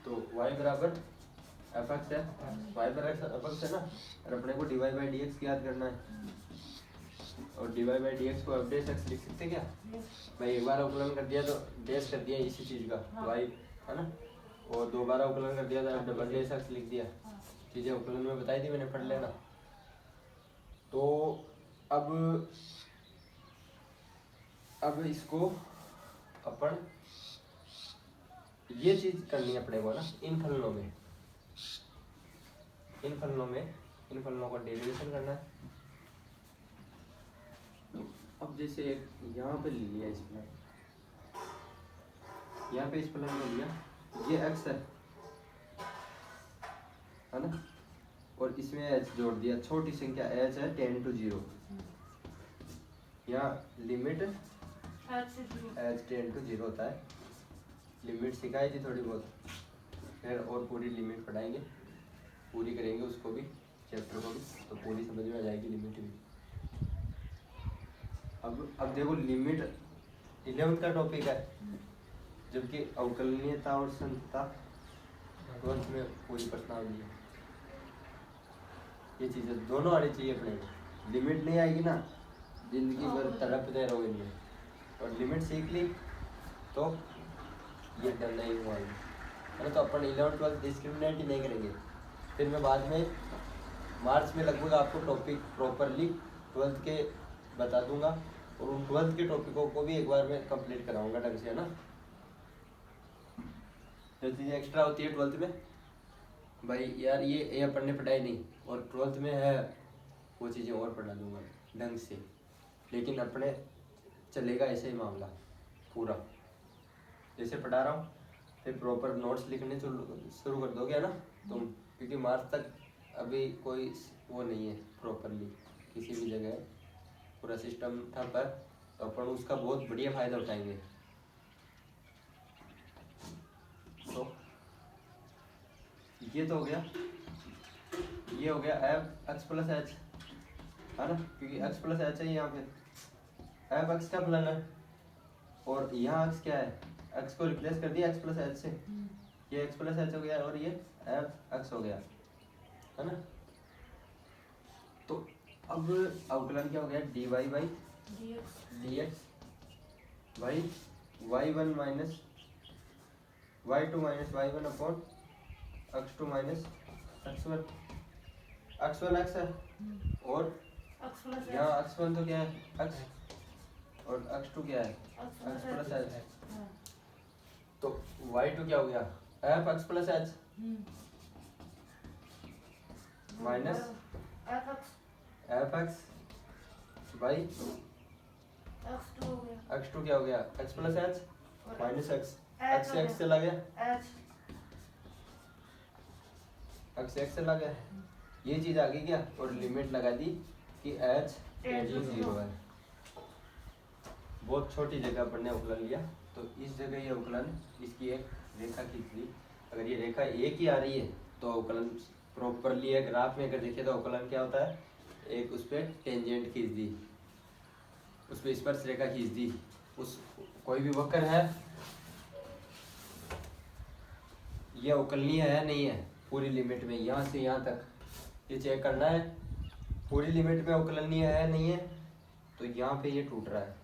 तो y बराबर एफ एक्स है, y बराबर एफ एक्स है ना, और अपने को dy बाई डी एक्स याद करना है, और dy बाई डी एक्स को एफ डेस एक्स लिख सकते क्या, भाई एक बार अवकलन कर दिया तो डेस कर दिया इसी चीज का, y है ना, और दो बार अवकलन कर दिया तो एफ डबल डेस एक्स लिख दिया, चीजें अवकलन में बताई थी मैंने, पढ़ लेना। तो अब इसको अपन ये चीज करनी है अपने को ना, इन फलनों का डेरिवेशन करना है। अब जैसे एक यहाँ पे ले लिया, इस फलन, यहाँ पे इस फलन में लिया, ये x है ना, और इसमें h जोड़ दिया, छोटी संख्या h है 10 to 0, यहाँ लिमिट h 10 to 0 होता है, लिमिट सिखाई थी थोड़ी बहुत, फिर और पूरी लिमिट पढ़ाएंगे, पूरी करेंगे उसको भी, चैप्टर को भी, तो पूरी समझ में आ जाएगी लिमिट भी। अब देखो, लिमिट 11 का टॉपिक है, जबकि अवकलनीयता और संतता 12th में कोई प्रश्नावली है, ये चीजें दोनों आनी चाहिए अपने को। लिमिट नहीं आएगी ना, जिंदगी भर तड़पते रहोगे इनमें, और लिमिट सीख ली तो ये डरना ही हुआ है ना। तो अपन 11 12 डिस्क्रिमिनेट ही नहीं करेंगे, फिर मैं बाद में मार्च में लगभग आपको टॉपिक प्रॉपरली 12th के बता दूंगा, और उन 12th के टॉपिकों को भी एक बार मैं कंप्लीट कराऊंगा ढंग से, है ना। जो चीज़ें एक्स्ट्रा होती है 12th में, भाई यार ये अपन ने पढ़ाई नहीं और 12th में है, वो चीज़ें और पढ़ा दूंगा ढंग से, लेकिन अपने चलेगा ऐसे ही मामला पूरा, जैसे पढ़ा रहा हूँ, फिर प्रॉपर नोट्स लिखने शुरू कर दोगे, है ना तुम, क्योंकि मार्च तक अभी कोई वो नहीं है प्रॉपरली किसी भी जगह, पूरा सिस्टम था पर, तो अपन उसका बहुत बढ़िया फायदा उठाएंगे। तो ये तो हो गया, ये हो गया एफ एक्स प्लस एच, है ना, क्योंकि एक्स प्लस एच है यहाँ पे, एफ एक्स का फलन है, और यहाँ एक्स क्या है, एक्स को रिप्लेस कर दिया एक्स प्लस एच से, ये एक्स प्लस एच हो गया और ये एफ एक्स हो गया, है ना। तो अब अवकलन क्या हो गया, D Y by D X, भाई y1 minus y2 minus y1 upon x2 minus x1। x1 x है और x प्लस यहाँ x1 तो क्या है x और x2 क्या है x प्लस h। तो y2 क्या हो गया f x plus h minus f f x y x2 हो गया x2 क्या हो गया x प्लस h और माइनस x h x हो से x चला गया h x से x चला गया ये चीज आ गई क्या और लिमिट लगा दी कि h टेंडिंग 0 है। बहुत छोटी जगह पर ने अवकलन लिया तो इस जगह ये अवकलन इसकी एक रेखा खींच ली। अगर ये रेखा एक ही आ रही है तो अवकलन प्रॉपरली है। ग्राफ में अगर देखें तो अवकलन क्या होता है एक उस पर टेंजेंट खींच दी उस पर स्पर्श रेखा खींच दी उस कोई भी वक्र है ये अवकलनीय है नहीं है पूरी लिमिट में यहाँ से यहाँ तक ये चेक करना है पूरी लिमिट में अवकलनीय है नहीं है। तो यहाँ पे ये टूट रहा है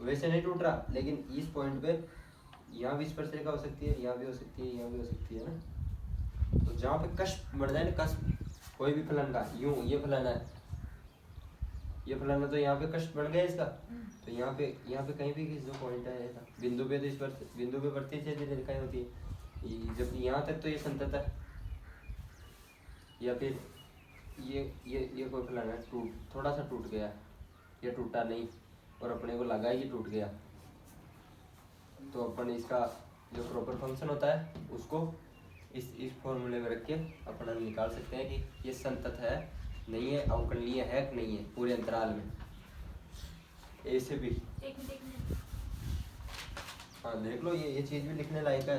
वैसे नहीं टूट रहा लेकिन इस पॉइंट पे यहाँ भी स्पर्श रेखा हो सकती है यहाँ भी हो सकती है यहाँ भी हो सकती है ना। तो जहाँ पे कष्ट बढ़ जाए ना कष्ट कोई भी फलन का यूं ये फलन है तो यहाँ पे कष्ट बढ़ गया इसका तो यहाँ पे कहीं भी किसी जो पॉइंट है ऐसा बिंदु पे तो स्पर्श बिंदु पे बढ़ती सीधी रेखाएं होती है जब यहाँ तक तो ये संतत है या फिर ये कोई फलन है टूट थोड़ा सा टूट गया ये टूटा नहीं और अपने को लगा ही टूट गया तो अपन इसका जो प्रॉपर फंक्शन होता है उसको इस फॉर्मूले में रख के अपन निकाल सकते हैं कि ये संतत है नहीं है अवकलनीय है कि नहीं है पूरे अंतराल में ए से बी। एक मिनट हाँ देख लो ये चीज भी लिखने लायक है।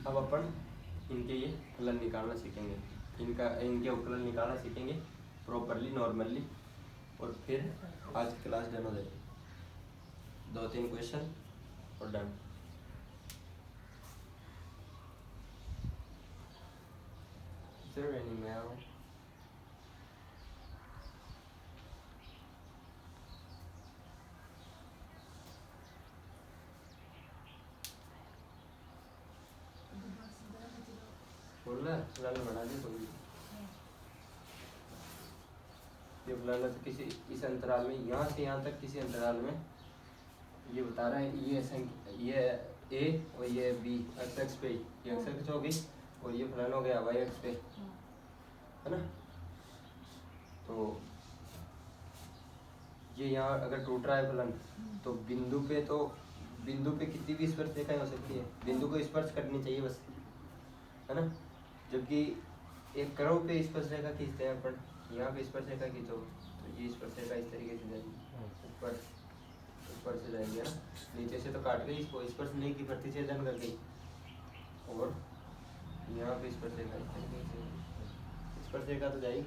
अब अपन इनके ये फलन निकालना सीखेंगे इनके अवकलन निकालना सीखेंगे प्रॉपरली नॉर्मली और फिर आज क्लास डन हो जाएगी 2-3 क्वेश्चन और done. Is there any mail? बोल रहा है फिलहाल बना दी कोई ये फिलहाल तो किसी इस अंतराल में यहाँ से यहाँ तक किसी अंतराल में ये बता रहा है ये ए और ये बी एक्स एक्स पे ये एक्स एक्स हो गई और ये फलन हो गया वाई एक्स पे है ना। तो ये यहाँ अगर टूट रहा है फलन तो बिंदु पे कितनी भी स्पर्श रेखाएं हो सकती है बिंदु को स्पर्श करनी चाहिए बस है ना। जबकि एक कर्व पे स्पर्श रेखा खींचते हैं अपन यहाँ पे स्पर्श रेखा खींचो तो ये स्पर्श रेखा इस तरीके से जाएगी ऊपर से जाएगी है ना नीचे से तो काट गई इसको स्पर्श नहीं की प्रतिच्छेदन कर गई और यहाँ पे स्पर्श रेखा इस तरीके से स्पर्श रेखा तो जाएगी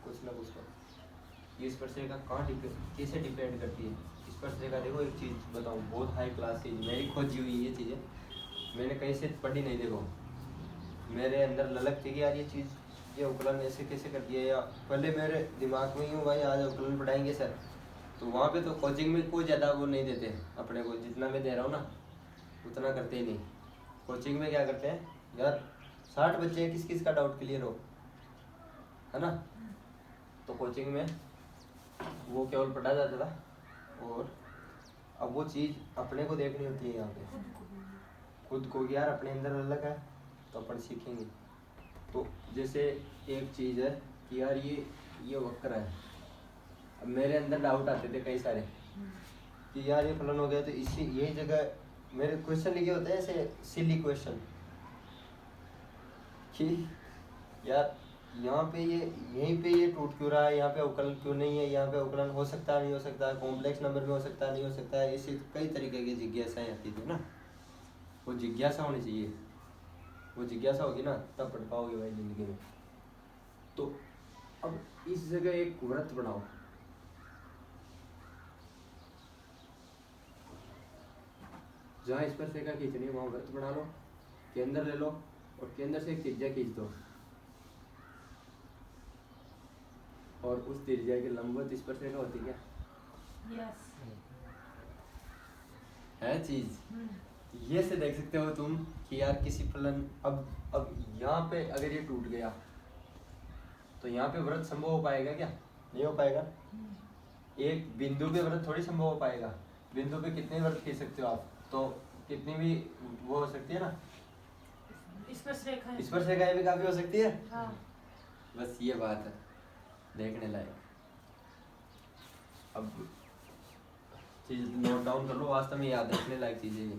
कुछ ना कुछ तो ये स्पर्श रेखा कहाँ कैसे डिपेंड करती है स्पर्श रेखा। देखो एक चीज़ बताऊँ बहुत हाई क्लास चीज़ मेरी खोजी हुई ये चीज़ें मैंने कहीं से पढ़ी नहीं। देखो मेरे अंदर ललक थी कि यार ये चीज़ ये अवकलन ऐसे कैसे कर दिया या पहले मेरे दिमाग में यूँ भाई आज अवकलन पढ़ाएंगे सर तो वहाँ पे तो कोचिंग में कोई ज़्यादा वो नहीं देते अपने को जितना मैं दे रहा हूँ ना उतना करते ही नहीं। कोचिंग में क्या करते हैं यार 60 बच्चे किस किस का डाउट क्लियर हो है ना। तो कोचिंग में वो केवल पढ़ा जाता था और अब वो चीज़ अपने को देखनी होती है यहाँ पे खुद को यार अपने अंदर अलग है तो अपन सीखेंगे। तो जैसे एक चीज़ है कि यार ये वक्र है अब मेरे अंदर डाउट आते थे कई सारे कि यार ये फलन हो गया तो इसी यही जगह मेरे क्वेश्चन लिखे होते हैं ऐसे सिली क्वेश्चन कि यार यहाँ पे यहीं पे ये टूट क्यों रहा है यहाँ पे अवकलन क्यों नहीं है यहाँ पे अवकलन हो सकता है नहीं हो सकता है कॉम्प्लेक्स नंबर में हो सकता है नहीं हो सकता है इसी कई तरीके की जिज्ञासाएं आती थी ना। वो जिज्ञासा होनी चाहिए वो जिज्ञासा होगी ना तब पढ़ पाओगे भाई जिंदगी में। तो अब इस जगह एक व्रत बनाओ जहाँ स्पर्श रेखा खींचनी है वहाँ व्रत बना लो केंद्र ले लो और केंद्र से एक त्रिज्या खींच दो और उस त्रिज्या के लंबवत स्पर्शरेखा होती क्या यस। है चीज। ये से देख सकते हो तुम कि यार किसी फलन अब यहाँ पे अगर ये टूट गया तो यहाँ पे व्रत संभव हो पाएगा क्या? नहीं हो पाएगा। एक बिंदु पे व्रत थोड़ी संभव हो पाएगा। बिंदु पे कितने व्रत खींच सकते हो आप? तो कितनी भी वो हो सकती है ना, स्पर्शरेखा स्पर्शरेखाएं भी काफी हो सकती है। हाँ। बस ये बात है देखने लायक। अब चीज नोट डाउन कर लो, वास्तव में याद रखने लायक चीजें ये।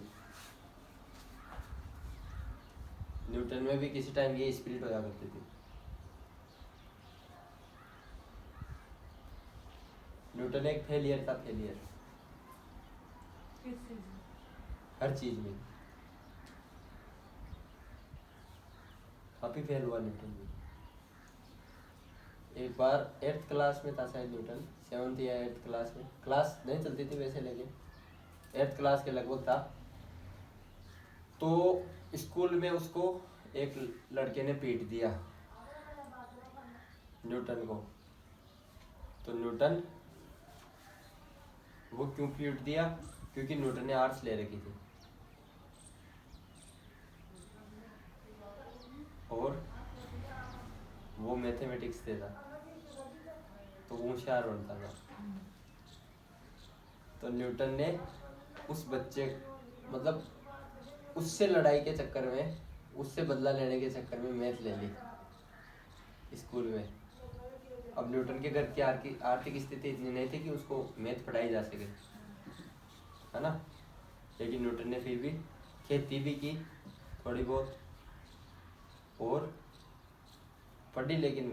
न्यूटन में भी किसी टाइम ये स्पिरिट होया करती थी। न्यूटन एक फेलियर था, फेलियर किस चीज में? हर चीज में। काफी फेल हुआ न्यूटन भी। एक बार 8th क्लास में था शायद न्यूटन, 7th या 8th क्लास में, क्लास नहीं चलती थी वैसे, लेकिन 8th क्लास के लगभग था। तो स्कूल में उसको एक लड़के ने पीट दिया न्यूटन को। तो न्यूटन वो क्यों पीट दिया? क्योंकि न्यूटन ने आर्ट्स ले रखी थी और वो मैथमेटिक्स से था, तो वो होशियार बनता था। तो न्यूटन ने उस बच्चे, मतलब उससे लड़ाई के चक्कर में, उससे बदला लेने के चक्कर में मैथ ले ली स्कूल में। अब न्यूटन के घर की आर्थिक स्थिति इतनी नहीं थी कि उसको मैथ पढ़ाई जा सके, है ना। लेकिन न्यूटन ने फिर भी खेती भी की थोड़ी बहुत और पढ़ी, लेकिन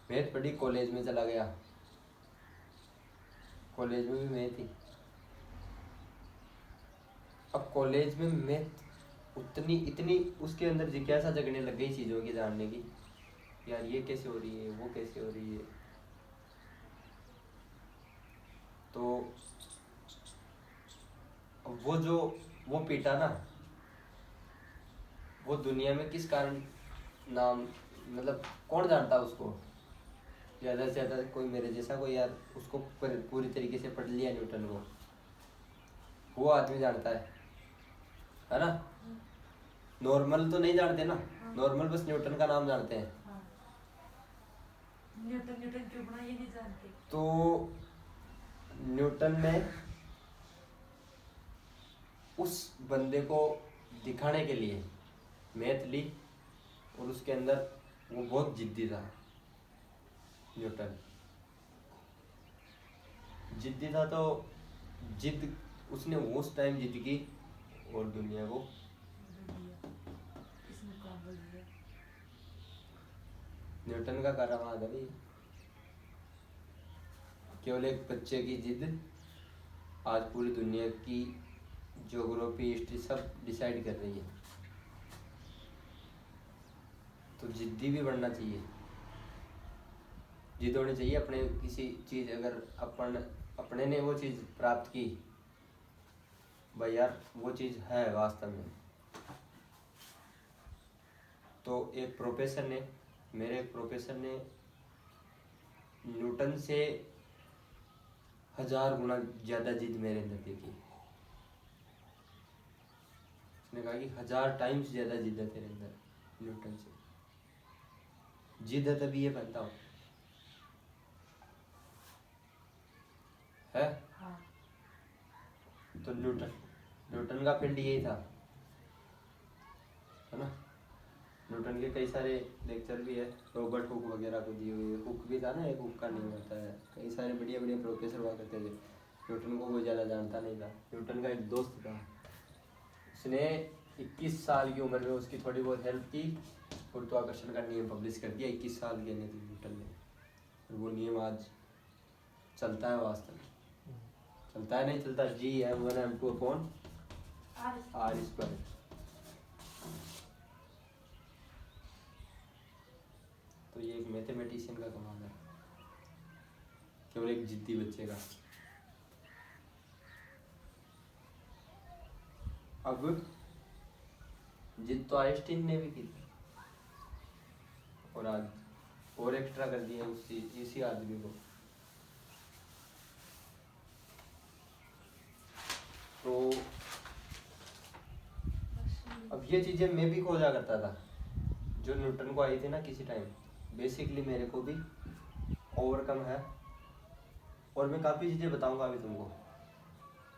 मैथ पढ़ी। कॉलेज में चला गया, कॉलेज में भी मैथ ही। अब कॉलेज में मैथ इतनी उसके अंदर जिज्ञासा जगने लग गई चीज़ों की जानने की, यार ये कैसे हो रही है, वो कैसे हो रही है। तो वो पीटा ना, वो दुनिया में किस कारण नाम, मतलब कौन जानता उसको? ज़्यादा से ज़्यादा कोई मेरे जैसा कोई यार उसको पूरी तरीके से पढ़ लिया न्यूटन को, वो आदमी जानता है ना। नॉर्मल तो नहीं जानते ना, नॉर्मल बस न्यूटन का नाम जानते हैं। हाँ। न्यूटन क्यों बना ये नहीं जानते। तो न्यूटन ने उस बंदे को दिखाने के लिए मैथ ली, और उसके अंदर वो बहुत जिद्दी था। न्यूटन जिद्दी था, तो जिद उसने उस टाइम जिद की और दुनिया को इसमें कौन बोल दिया? न्यूटन का करामात है भाई। केवल एक बच्चे की जिद आज पूरी दुनिया की ज्योग्राफी, हिस्ट्री सब डिसाइड कर रही है। तो जिद्दी भी बढ़ना चाहिए, जिद होनी चाहिए। अपने किसी चीज अगर अपने ने वो चीज प्राप्त की, भाई यार वो चीज है वास्तव में। तो मेरे एक प्रोफेसर ने न्यूटन से 1000 गुना ज्यादा जिद मेरे अंदर देखी। उसने कहा कि 1000 टाइम्स ज्यादा जिद है तेरे अंदर न्यूटन से। जिद है तभी ये बनता हो है। हाँ। तो न्यूटन का फील्ड यही था, है ना। न्यूटन के कई सारे लेक्चर भी है, रॉबर्ट हुक वगैरह को दिए हुए। हुक भी था ना, एक हुक का नियम होता है। कई सारे बढ़िया बढ़िया प्रोफेसर हुआ करते थे। न्यूटन को कोई ज़्यादा जानता नहीं था। न्यूटन का एक दोस्त था, उसने 21 साल की उम्र में उसकी थोड़ी बहुत हेल्प की, गुरुत्वाकर्षण का नियम पब्लिश कर दिया 21 साल के न्यूटन ने। और वो नियम आज चलता है वास्तव में। चलता है नहीं चलता, G(m1m2) अपॉन r²। तो ये एक मैथमेटिशियन का कमाल है, केवल एक जिद्दी बच्चे का। अब जिद तो आइंस्टीन ने भी की थी, और आज और एक्स्ट्रा कर दिए उसी इसी आदमी को। तो अब ये चीजें मैं भी खोजा करता था जो न्यूटन को आई थी ना किसी टाइम। बेसिकली मेरे को भी ओवरकम है, और मैं काफ़ी चीज़ें बताऊंगा अभी तुमको।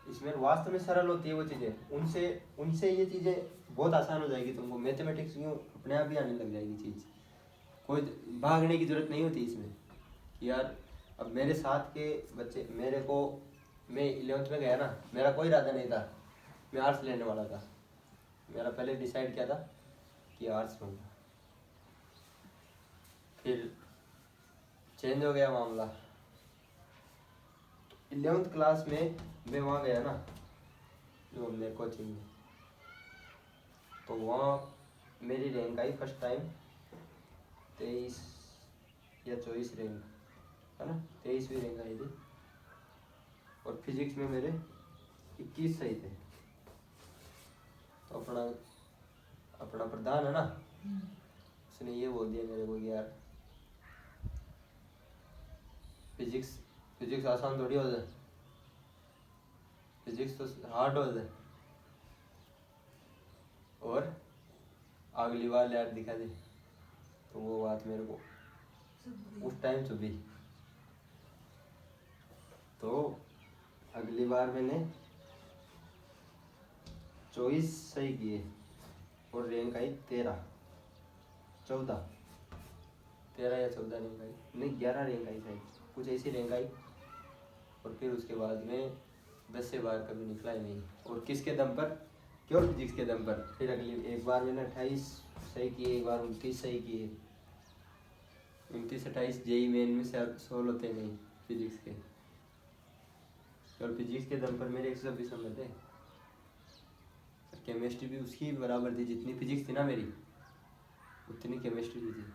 इसमें वास्तव में सरल होती है वो चीज़ें, उनसे उनसे ये चीज़ें बहुत आसान हो जाएगी तुमको। मैथमेटिक्स यूँ अपने आप ही आने लग जाएगी चीज़, कोई भागने की ज़रूरत नहीं होती इसमें कि यार अब मेरे साथ के बच्चे मेरे को, मैं 11th में गया ना, मेरा कोई इरादा नहीं था, मैं आर्ट्स लेने वाला था। मेरा पहले डिसाइड किया था कि आर्ट्स लूँगा, फिर चेंज हो गया मामला। 11th क्लास में मैं वहाँ गया ना जो मेरे कोचिंग में, तो वहाँ मेरी रैंक आई फर्स्ट टाइम 23 या 24 रैंक है ना, 23वीं रैंक आई थी। और फिजिक्स में मेरे 21 सही थे। तो अपना प्रधान है ना, उसने ये बोल दिया मेरे को कि यार फिजिक्स आसान थोड़ी हो जाए, फिजिक्स तो हार्ड हो जाए, और अगली बार यार दिखा दे। तो वो बात मेरे को उस टाइम चुभी। तो अगली बार मैंने 24 सही किए और रैंक आई 13 या 14 रैंक आई, नहीं 11 रैंक आई शायद, कुछ ऐसी रैंक आई। और फिर उसके बाद में 10 से बाहर कभी निकला ही नहीं। और किसके दम पर? केवल फिजिक्स के दम पर। फिर अगली एक बार मैंने 28 सही किए, एक बार 29 सही किए। 29-28 जेई मेन में सोल्व होते नहीं फिजिक्स के। और फिजिक्स के दम पर मेरे 126 नंबर थे। केमिस्ट्री भी उसकी बराबर थी, जितनी फिजिक्स थी ना मेरी उतनी केमिस्ट्री भी थी।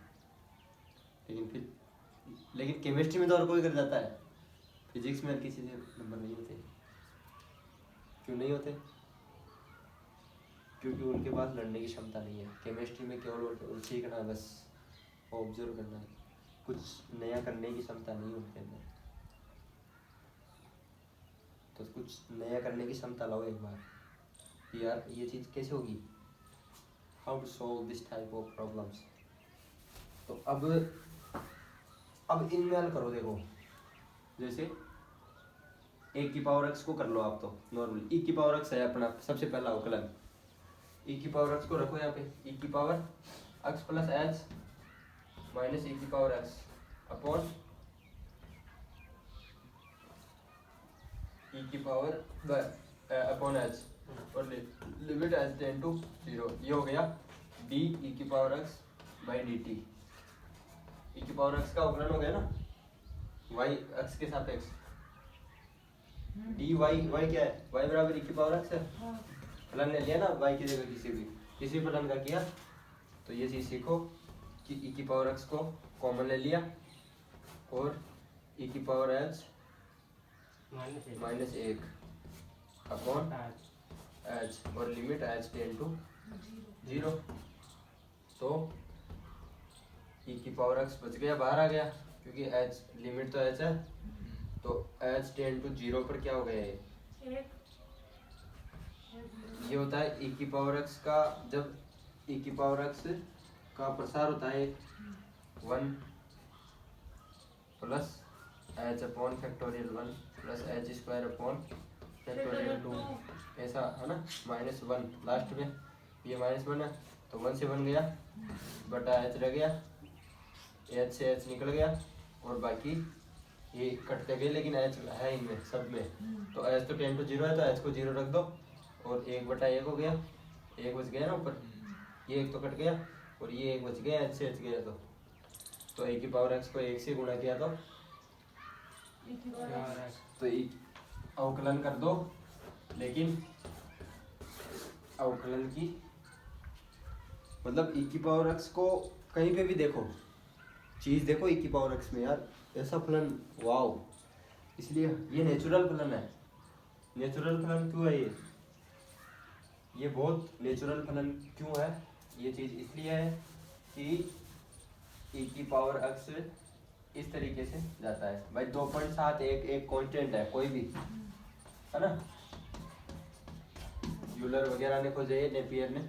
लेकिन केमिस्ट्री में तो और कोई कर जाता है, फिजिक्स में हर किसी से नंबर नहीं होते। क्यों नहीं होते? क्योंकि उनके पास लड़ने की क्षमता नहीं है। केमिस्ट्री में केवल सीखना, बस ऑब्जर्व करना है, कुछ नया करने की क्षमता नहीं है उनके अंदर। तो कुछ नया करने की क्षमता लाओ एक बार, यार ये चीज़ कैसे होगी, how to solve this type of problems. तो अब इनमें हल करो। देखो जैसे ए की पावर एक्स को कर लो आप, तो नॉर्मली ई की पावर एक्स है अपना सबसे पहला अवकलन। ई की पावर एक्स को रखो यहाँ पे, ई की power X plus H minus E की पावर एक्स अपॉन ई की पावर अपॉन एच, और लिमिट एच टेंड टू 0। ये हो गया डी ई की power X by D T. E की पावर एक्स का अवकलन हो गया ना वाई एक्स के सापेक्ष, डी वाई क्या है, वाई बराबर ई की पावर एक्स है। फलन ले लिया ना वाई की जगह किसी फलन का किया। तो ये चीज सीखो कि ई की पावर एक्स को कॉमन ले लिया और ई की power H minus 1 upon H, और लिमिट एच टेंड टू 0। तो ई की पावर एक्स बच गया, बाहर आ गया, क्योंकि एच लिमिट तो एच है। तो एच टेंड टू 0 पर क्या हो गया ये होता है ई की पावर एक्स का, जब ई की पावर एक्स का प्रसार होता है 1 plus H upon factorial 1 plus H square upon factorial 2, ऐसा है ना, -1 लास्ट में, ये -1 है तो 1 से 1 गया बटा एच रह गया, एच से एच निकल गया, और बाकी ये कटते गए, लेकिन एच है इनमें सब में। तो एच तो 10 to 0 है, तो एच को 0 रख दो, और 1/1 हो गया, 1 बच गया ना ऊपर, ये 1 तो कट गया, और ये 1 बच गया, एच से एच गया। तो ए की पावर एक्स को 1 से गुणा किया तो अवकलन कर दो। लेकिन अवकलन की मतलब ई की पावर एक्स को कहीं पे भी देखो, चीज देखो ई की पावर एक्स में, यार ऐसा फलन, वाओ। इसलिए ये नेचुरल फलन है। नेचुरल फलन क्यों है ये बहुत नेचुरल फलन क्यों है? ये चीज इसलिए है कि e की पावर x इस तरीके से जाता है भाई। 2.7 एक कांस्टेंट है कोई भी, है ना। यूलर वगैरह ने खोजा है, नेपियर ने।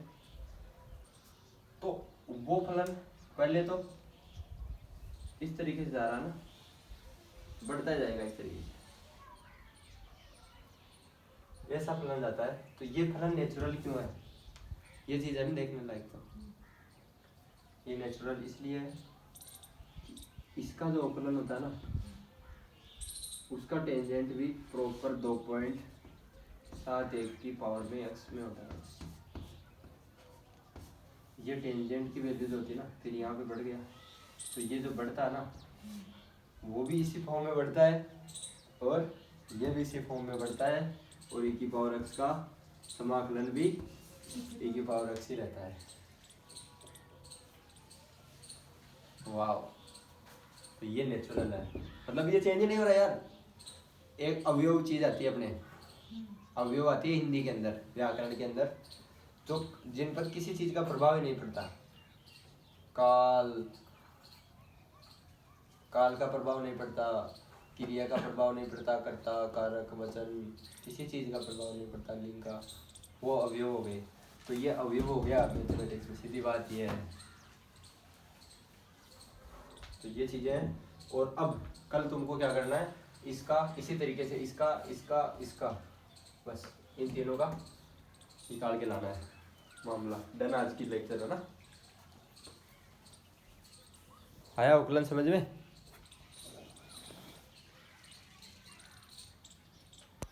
तो वो फलन पहले तो इस तरीके से जा रहा ना, बढ़ता जाएगा इस तरीके से, ऐसा फलन जाता है। तो ये फलन नेचुरल क्यों है, ये चीज है ना देखने लायक। तो ये नेचुरल इसलिए है कि इसका जो फलन होता है ना, उसका टेंजेंट भी प्रॉपर 2.71 की पावर में x में होता है। ये टेंजेंट की वैल्यू जो होती है ना, फिर यहाँ पे बढ़ गया, तो ये जो बढ़ता है ना, वो भी इसी फॉर्म में बढ़ता है और ये भी इसी फॉर्म में बढ़ता है, और e की पावर x का समाकलन भी e की पावर x ही रहता है। वाह, तो ये नेचुरल है, मतलब ये चेंज नहीं हो रहा यार। एक अवयव चीज आती है अपने, अवयव आती है हिंदी के अंदर, व्याकरण के अंदर, तो जिन पर किसी चीज का प्रभाव ही नहीं पड़ता। काल का प्रभाव नहीं पड़ता, क्रिया का प्रभाव नहीं पड़ता, कर्ता कारक वचन किसी चीज का प्रभाव नहीं पड़ता, लिंग का, वो अवयव हो गए। तो ये अवयव हो गया मैथमेटिक्स में, सीधी बात ये है। तो ये चीजें हैं। और अब कल तुमको क्या करना है, इसका इसी तरीके से इसका बस इन तीनों का निकाल के लाना है। मामला डन, आज की लेक्चर है ना। आया उकलन समझ में।